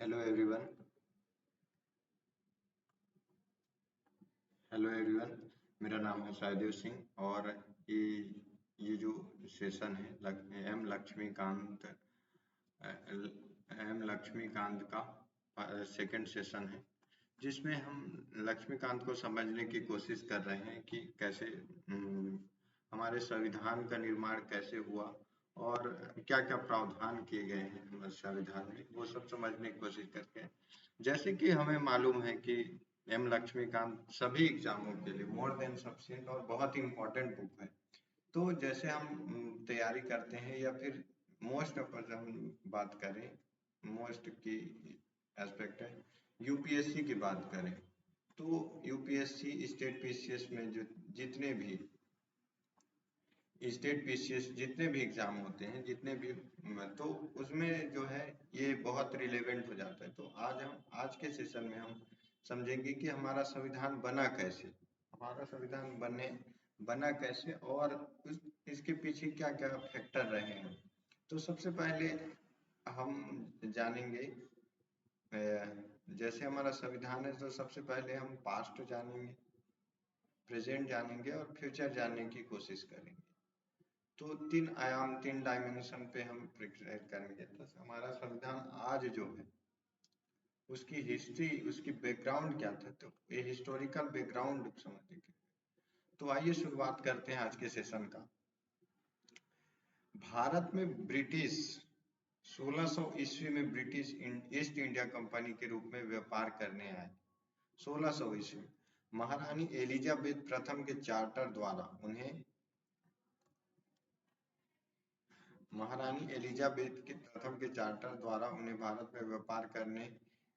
Hello everyone. Hello everyone. मेरा नाम है शाहदेव सिंह और ये ये जो सेशन है एम लक्ष्मीकांत का सेकंड सेशन है, जिसमें हम लक्ष्मीकांत को समझने की कोशिश कर रहे हैं कि कैसे हमारे संविधान का निर्माण कैसे हुआ और क्या-क्या प्रावधान किए गए हैं हमारे संविधान में, वो सब समझने की कोशिश करते हैं। जैसे कि हमें मालूम है कि एम लक्ष्मीकांत सभी एग्जामों के लिए मोर देन सफिशिएंट और बहुत ही इम्पोर्टेंट बुक है। तो जैसे हम तैयारी करते हैं या फिर मोस्ट अपर हम बात करें, मोस्ट की एस्पेक्ट है, यूपीएससी की बात करें तो यूपीएससी स्टेट पीसीएस में जो जितने भी एग्जाम होते हैं, जितने भी तो उसमें जो है ये बहुत रिलेवेंट हो जाता है। तो आज के सेशन में हम समझेंगे कि हमारा संविधान बना कैसे और इसके पीछे क्या क्या फैक्टर रहे हैं। तो सबसे पहले हम जानेंगे, जैसे हमारा संविधान है तो सबसे पहले हम पास्ट जानेंगे, प्रेजेंट जानेंगे और फ्यूचर जानने की कोशिश करेंगे। तो तीन डायमेंशन पे हम प्रिपेयर करेंगे। तो हमारा संविधान आज जो है उसकी हिस्ट्री, उसकी बैकग्राउंड क्या था, तो ये हिस्टोरिकल बैकग्राउंड समझने के। तो आइए शुरुआत करते हैं आज के सेशन का। भारत में ब्रिटिश 1600 ईस्वी में ब्रिटिश ईस्ट इंडिया कंपनी के रूप में व्यापार करने आए। 1600 ईस्वी महारानी एलिजाबेथ प्रथम के चार्टर द्वारा उन्हें भारत में व्यापार करने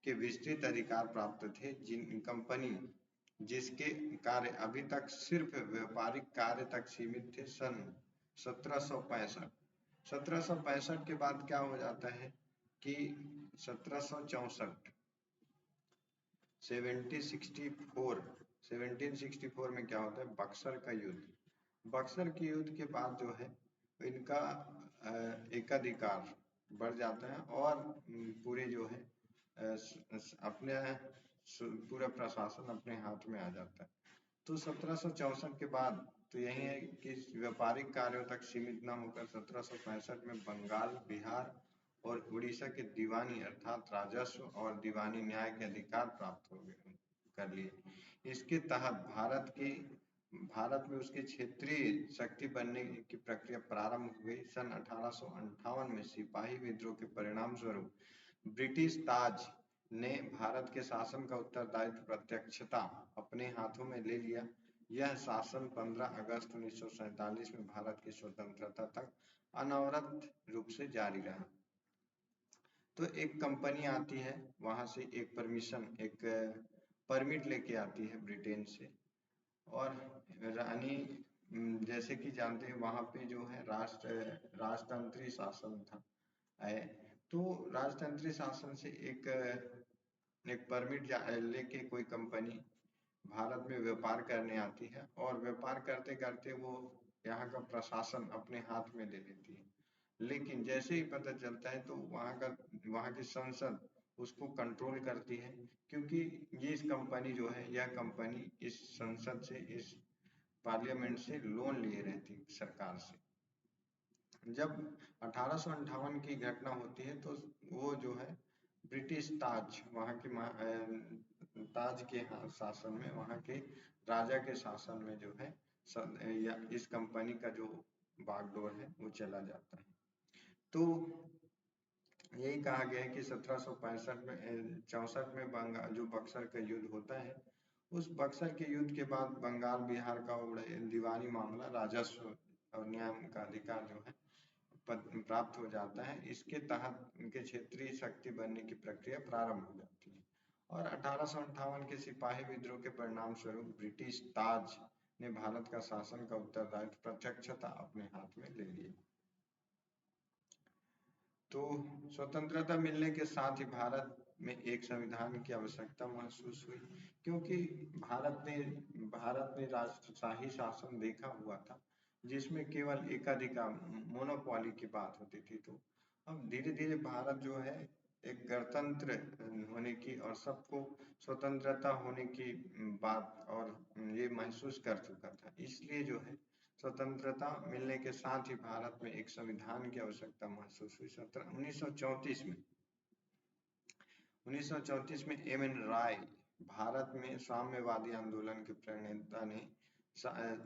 के विस्तृत अधिकार प्राप्त थे। कंपनी जिसके कार्य अभी तक सिर्फ व्यापारिक कार्य तक सीमित थे। सन 1765 के बाद क्या हो जाता है कि 1764 1764 में क्या होता है, बक्सर का युद्ध। बक्सर के युद्ध के बाद जो है इनका एकाधिकार बढ़ जाता है और पूरे जो है अपने पूरा प्रशासन अपने हाथ में आ जाता है। तो 1764 के बाद तो यही है कि व्यापारिक कार्यों तक सीमित न होकर 1765 में बंगाल, बिहार और उड़ीसा के दीवानी अर्थात राजस्व और दीवानी न्याय के अधिकार प्राप्त हो गए कर लिए। इसके तहत भारत में उसके क्षेत्रीय शक्ति बनने की प्रक्रिया प्रारंभ हुई। सन 1858 में सिपाही विद्रोह के परिणाम स्वरूप ब्रिटिश ताज ने भारत के शासन का उत्तरदायित्व प्रत्यक्षता अपने हाथों में ले लिया। यह शासन 15 अगस्त 1947 में भारत की स्वतंत्रता तक अनवरत रूप से जारी रहा। तो एक कंपनी आती है, वहां से एक परमिट लेके आती है ब्रिटेन से, और रानी जैसे कि जानते हैं वहां पे जो है राजतंत्री शासन था। तो राजतंत्री शासन से एक परमिट लेके कोई कंपनी भारत में व्यापार करने आती है और व्यापार करते करते वो यहाँ का प्रशासन अपने हाथ में ले लेती है। लेकिन जैसे ही पता चलता है तो वहाँ की संसद उसको कंट्रोल करती है, क्योंकि यह कंपनी इस संसद से, इस पार्लियामेंट से लोन लिए रहती सरकार से। जब 1858 की घटना होती है तो वो जो है ब्रिटिश ताज ताज के शासन में, वहाँ के राजा के शासन में जो है या इस कंपनी का जो बागडोर है वो चला जाता है। तो यही कहा गया है कि 1764 में जो बक्सर का युद्ध होता है, उस बक्सर के युद्ध के बाद बंगाल, बिहार का दीवानी मामला, राजस्व और न्याय का अधिकार जो है प्राप्त हो जाता है। इसके तहत उनके क्षेत्रीय शक्ति बनने की प्रक्रिया प्रारंभ हो जाती है और 1858 के सिपाही विद्रोह के परिणाम स्वरूप ब्रिटिश ताज ने भारत का शासन का उत्तरदायित्व प्रत्यक्षता अपने हाथ में ले लिया। तो स्वतंत्रता मिलने के साथ ही भारत में एक संविधान की आवश्यकता महसूस हुई, क्योंकि भारत ने राजशाही शासन देखा हुआ था जिसमें केवल एकाधिकार, मोनोपोली की बात होती थी। तो अब धीरे धीरे भारत जो है एक गणतंत्र होने की और सबको स्वतंत्रता होने की बात और ये महसूस कर चुका था। इसलिए जो है स्वतंत्रता मिलने के साथ ही भारत में एक संविधान की आवश्यकता महसूस हुई। 1934 में एम एन राय, भारत में साम्यवादी आंदोलन के प्रणेता ने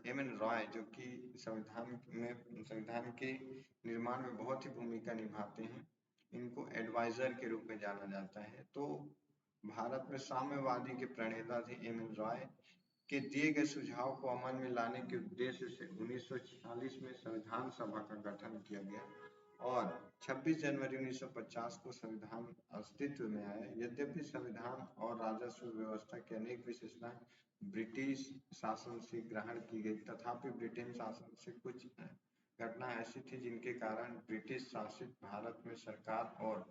एम एन रॉय, जो कि संविधान के निर्माण में बहुत ही भूमिका निभाते हैं, इनको एडवाइजर के रूप में जाना जाता है। तो भारत में साम्यवादी के प्रणेता थे एम एन रॉय, के दिए गए सुझाव को अमल में लाने के उद्देश्य से 1946 में संविधान सभा का गठन किया गया और 26 जनवरी 1950 को संविधान अस्तित्व में आया। यद्यपि संविधान और राजस्व व्यवस्था की अनेक विशेषताएं ब्रिटिश शासन से ग्रहण की गई, तथापि ब्रिटेन शासन से कुछ घटना ऐसी थी जिनके कारण ब्रिटिश शासित भारत में सरकार और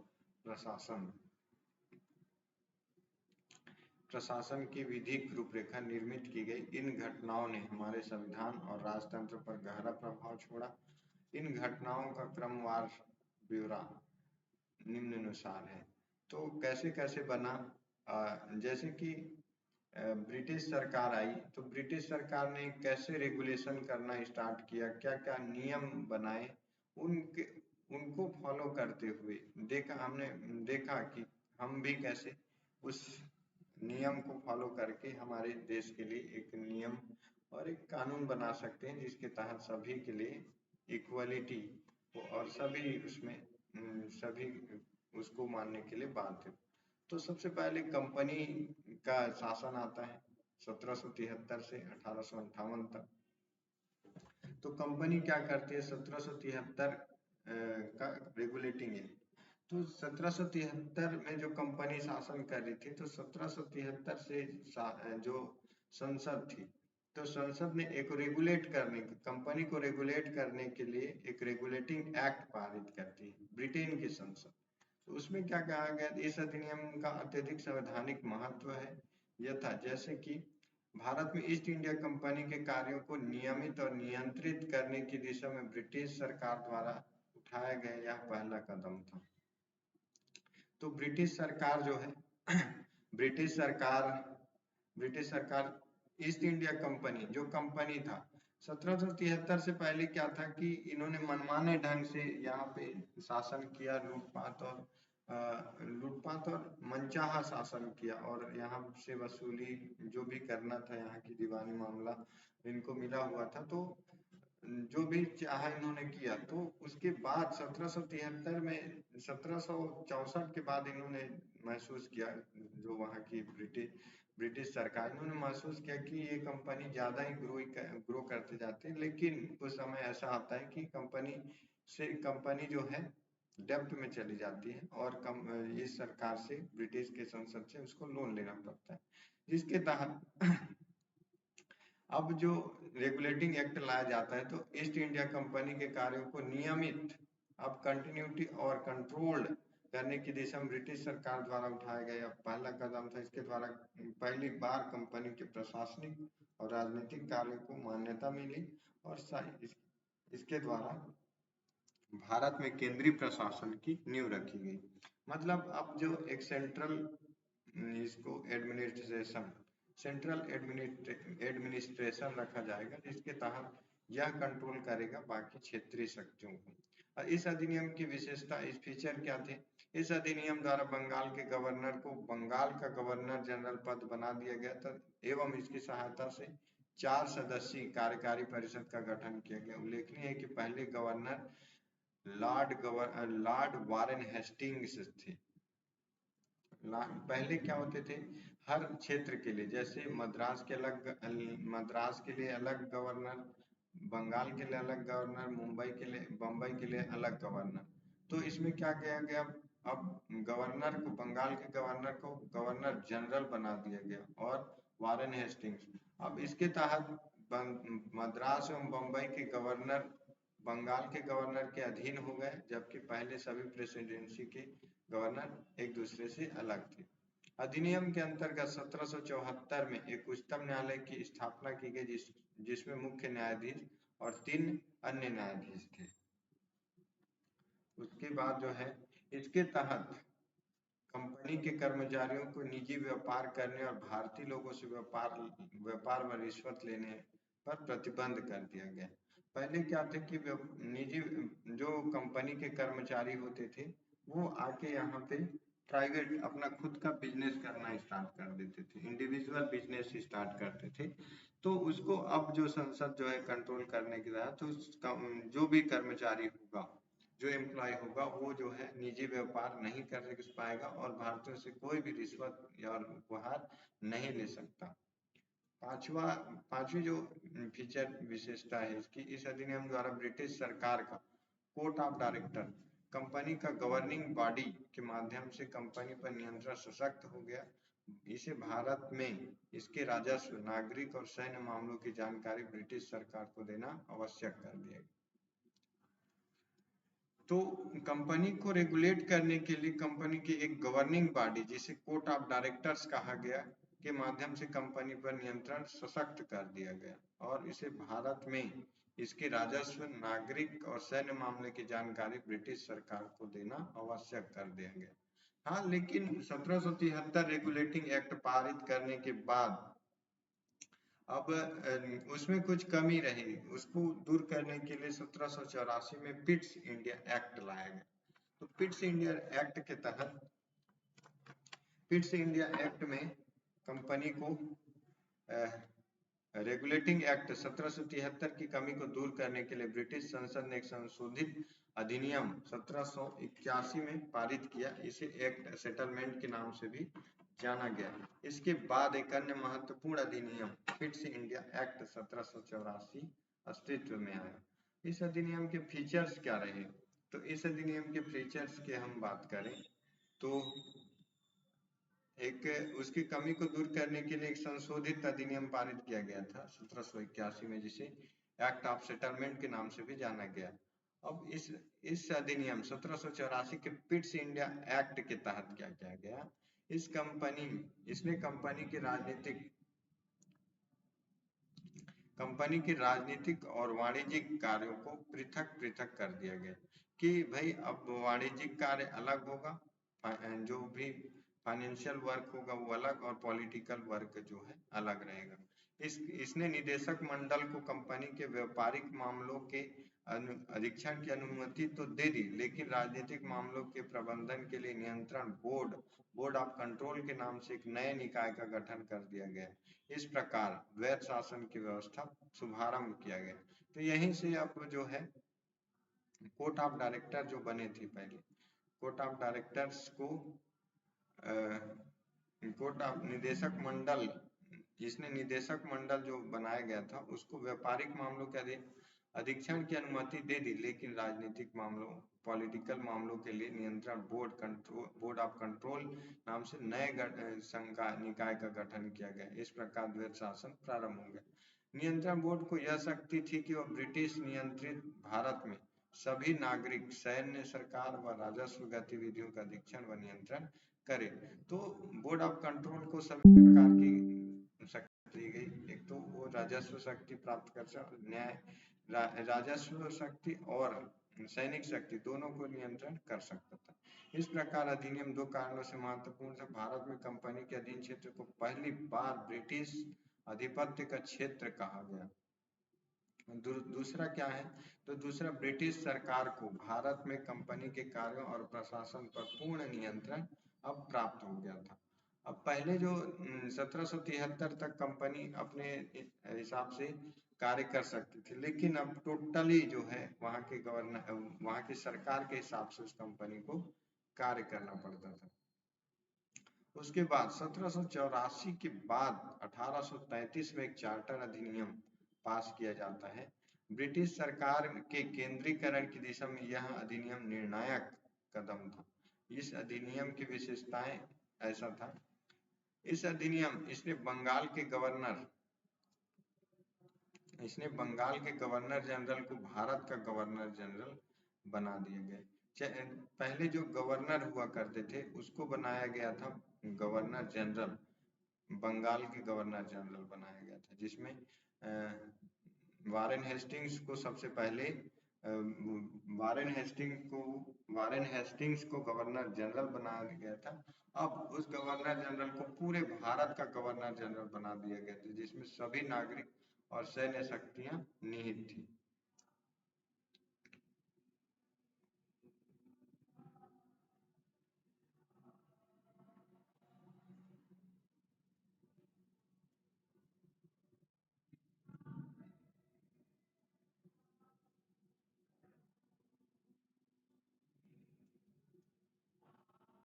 प्रशासन की विधिक रूपरेखा निर्मित की गई। इन घटनाओं ने हमारे संविधान और राजतंत्र पर गहरा प्रभाव छोड़ा। इन घटनाओं का क्रमवार ब्यौरा निम्नानुसार है। तो कैसे कैसे बना, जैसे कि ब्रिटिश सरकार आई, तो ब्रिटिश सरकार ने कैसे रेगुलेशन करना स्टार्ट किया, क्या क्या नियम बनाए, उनके उनको फॉलो करते हुए हमने देखा कि हम भी कैसे उस नियम को फॉलो करके हमारे देश के लिए एक नियम और एक कानून बना सकते हैं, जिसके तहत सभी के लिए इक्वलिटी और सभी उसमें सभी उसको मानने के लिए बाध्य। तो सबसे पहले कंपनी का शासन आता है 1773 से 1858 तक। तो कंपनी क्या करती है 1773 का रेगुलेटिंग है। तो 1773 में जो कंपनी शासन कर रही थी, तो 1773 से जो संसद थी, तो संसद ने एक रेगुलेट करने कंपनी को रेगुलेट करने के लिए एक रेगुलेटिंग एक्ट पारित करती है ब्रिटेन की संसद। तो उसमें क्या कहा गया, इस अधिनियम का अत्यधिक संवैधानिक महत्व है यथा जैसे कि भारत में ईस्ट इंडिया कंपनी के कार्यों को नियमित और नियंत्रित करने की दिशा में ब्रिटिश सरकार द्वारा उठाया गया यह पहला कदम था। तो ब्रिटिश सरकार जो है ब्रिटिश सरकार ईस्ट इंडिया कंपनी जो कंपनी था 1773 से पहले क्या था कि इन्होंने मनमाने ढंग से यहाँ पे शासन किया, लूटपाट और मनचाहा शासन किया और यहाँ से वसूली जो भी करना था, यहाँ की दीवानी मामला इनको मिला हुआ था, तो जो भी चाहा इन्होंने किया। तो उसके बाद 1773 में 1764 के बाद इन्होंने महसूस किया, जो वहाँ की ब्रिटिश सरकार, इन्होंने महसूस किया कि ये कंपनी ज्यादा ही ग्रो करते जाते हैं, लेकिन कुछ समय ऐसा आता है कि कंपनी जो है डेब्ट में चली जाती है और इस सरकार से, ब्रिटिश के संसद से उसको लोन लेना पड़ता है, जिसके तहत अब जो रेगुलेटिंग एक्ट लाया जाता है, तो ईस्ट इंडिया कंपनी के कार्यों को नियमित अब कंटिन्यूटी और कंट्रोल्ड करने की दिशा में ब्रिटिश सरकार द्वारा उठाया गया पहला कदम था। इसके द्वारा पहली बार कंपनी के प्रशासनिक और राजनीतिक कार्यों को मान्यता मिली और इसके द्वारा भारत में केंद्रीय प्रशासन की नींव रखी गई। मतलब अब जो एक इसको सेंट्रल एडमिनिस्ट्रेशन रखा जाएगा, जिसके तहत यह कंट्रोल करेगा बाकी क्षेत्रीय शक्तियों को। और इस अधिनियम की विशेषता, इस फीचर क्या थे, इस अधिनियम द्वारा बंगाल के गवर्नर को बंगाल का गवर्नर जनरल पद बना दिया गया था एवं इसकी सहायता से 4 सदस्यीय कार्यकारी परिषद का गठन किया गया। उल्लेखनीय है कि पहले गवर्नर लॉर्ड वारेन हेस्टिंग्स थे। पहले क्या होते थे, हर क्षेत्र के लिए, जैसे मद्रास के लिए अलग गवर्नर, बंगाल के लिए अलग गवर्नर, बम्बई के लिए अलग गवर्नर। तो इसमें क्या किया गया, अब बंगाल के गवर्नर को गवर्नर जनरल बना दिया गया और वारेन हेस्टिंग्स। अब इसके तहत मद्रास एवं बम्बई के गवर्नर बंगाल के गवर्नर के अधीन हो गए, जबकि पहले सभी प्रेसिडेंसी के गवर्नर एक दूसरे से अलग थे। अधिनियम के अंतर्गत 1774 में एक उच्चतम न्यायालय की स्थापना की गई, जिसमें मुख्य न्यायाधीश और 3 अन्य न्यायाधीश थे। उसके बाद जो है, इसके तहत कंपनी के कर्मचारियों को निजी व्यापार करने और भारतीय लोगों से व्यापार में रिश्वत लेने पर प्रतिबंध कर दिया गया। पहले क्या थे कि निजी जो कंपनी के कर्मचारी होते थे वो आके यहाँ पे प्राइवेट अपना खुद का बिजनेस करना स्टार्ट कर देते थे, इंडिविजुअल बिजनेस स्टार्ट करते थे। तो उसको अब जो संसद जो है कंट्रोल करने की तरह, तो जो भी कर्मचारी होगा, जो एम्प्लॉय होगा, वो जो है निजी व्यापार नहीं कर पाएगा और भारतीयों से कोई भी रिश्वत या उपहार नहीं ले सकता। पांचवा पांचवी जो फीचर विशेषता है इसकी, इस अधिनियम द्वारा ब्रिटिश सरकार का कोर्ट ऑफ डायरेक्टर कंपनी का गवर्निंग बॉडी के माध्यम से कंपनी पर नियंत्रण सशक्त हो गया। इसे भारत में इसके राजस्व, नागरिक और सैन्य मामलों की जानकारी ब्रिटिश सरकार को देना आवश्यक कर दिया गया। तो कंपनी को रेगुलेट करने के लिए कंपनी की एक गवर्निंग बॉडी, जिसे कोर्ट ऑफ डायरेक्टर्स कहा गया, के माध्यम से कंपनी पर नियंत्रण सशक्त कर दिया गया और इसे भारत में इसके राजस्व, नागरिक और सैन्य मामले की जानकारी ब्रिटिश सरकार को देना आवश्यक कर दिया गया। हाँ, लेकिन 1773 रेगुलेटिंग एक्ट पारित करने के बाद अब उसमें कुछ कमी रही, उसको दूर करने के लिए 1784 में पिट्स इंडिया एक्ट लाया गया। तो पिट्स इंडिया एक्ट के तहत, पिट्स इंडिया एक्ट में कंपनी को रेगुलेटिंग एक्ट 1773 की कमी को दूर करने के लिए ब्रिटिश संसद ने एक संशोधित अधिनियम 1781 में पारित किया। इसे एक्ट सेटलमेंट के नाम से भी जाना गया। इसके बाद एक अन्य महत्वपूर्ण अधिनियम पिट्स इंडिया एक्ट 1784 अस्तित्व में आया। इस अधिनियम के फीचर्स क्या रहे? तो इस अधिनियम के फीचर्स की हम बात करें तो एक उसकी कमी को दूर करने के लिए एक संशोधित अधिनियम पारित किया गया था 1781 में, जिसे एक्ट ऑफ सेटलमेंट के नाम से भी जाना गया। अब इस अधिनियम 1784 के पिट्स इंडिया एक्ट के तहत क्या किया गया, इसने कंपनी के राजनीतिक और वाणिज्यिक कार्यों को पृथक पृथक कर दिया गया कि भाई अब वाणिज्यिक कार्य अलग होगा, जो भी फाइनेंशियल वर्क होगा वो अलग, और पॉलिटिकल वर्क जो है अलग रहेगा। इसने निदेशक मंडल को कंपनी के व्यापारिक मामलों के अधीक्षण की अनुमति तो दे दी, लेकिन राजनीतिक मामलों के प्रबंधन के लिए नियंत्रण बोर्ड ऑफ कंट्रोल के नाम से एक नए निकाय का गठन कर दिया गया। इस प्रकार वैध शासन की व्यवस्था शुभारंभ किया गया। तो यहीं से अब जो है कोर्ट ऑफ डायरेक्टर जो बने थे पहले, कोर्ट ऑफ डायरेक्टर्स को कोर्ट ऑफ निदेशक मंडल, जिसने निदेशक मंडल जो बनाया गया था उसको व्यापारिक मामलों के अधीक्षण की अनुमति दे दी, लेकिन राजनीतिक मामलों, पॉलिटिकल मामलों के लिए नियंत्रण बोर्ड ऑफ कंट्रोल नाम से नए निकाय का गठन किया गया। इस प्रकार द्वैत शासन प्रारंभ हो गया। नियंत्रण बोर्ड को यह शक्ति थी कि वह ब्रिटिश नियंत्रित भारत में सभी नागरिक, सैन्य, सरकार व राजस्व गतिविधियों का अधीक्षण व नियंत्रण करे। तो बोर्ड ऑफ कंट्रोल को सभी प्रकार की शक्ति दी गई। एक तो वो राजस्व शक्ति प्राप्त कर सकता, राजस्व शक्ति और सैनिक शक्ति दोनों को नियंत्रण कर सकता था। इस प्रकार अधिनियम दो कारणों से महत्वपूर्ण था। भारत में कंपनी के अधीन क्षेत्र को पहली बार ब्रिटिश आधिपत्य का क्षेत्र कहा गया। दूसरा क्या है, तो दूसरा ब्रिटिश सरकार को भारत में कंपनी के कार्यों और प्रशासन पर पूर्ण नियंत्रण अब प्राप्त हो गया था। अब पहले जो 1773 तक कंपनी अपने हिसाब से कार्य कर सकती थी, लेकिन अब टोटली जो है वहाँ के गवर्नर, वहाँ की सरकार के हिसाब से उस कंपनी को कार्य करना पड़ता था। उसके बाद 1784 के बाद 1833 में एक चार्टर अधिनियम पास किया जाता है। ब्रिटिश सरकार के केंद्रीकरण की दिशा में यह अधिनियम निर्णायक कदम था। इस अधिनियम की विशेषताएं ऐसा था, इस अधिनियम इसने बंगाल के गवर्नर जनरल को भारत का गवर्नर जनरल बना दिया गया। पहले जो गवर्नर हुआ करते थे उसको बनाया गया था गवर्नर जनरल, बंगाल के गवर्नर जनरल बनाया गया था, जिसमें वारेन हेस्टिंग्स को सबसे पहले वारेन हेस्टिंग्स को गवर्नर जनरल बना दिया गया था। अब उस गवर्नर जनरल को पूरे भारत का गवर्नर जनरल बना दिया गया था, जिसमें सभी नागरिक और सैन्य शक्तियां निहित थी।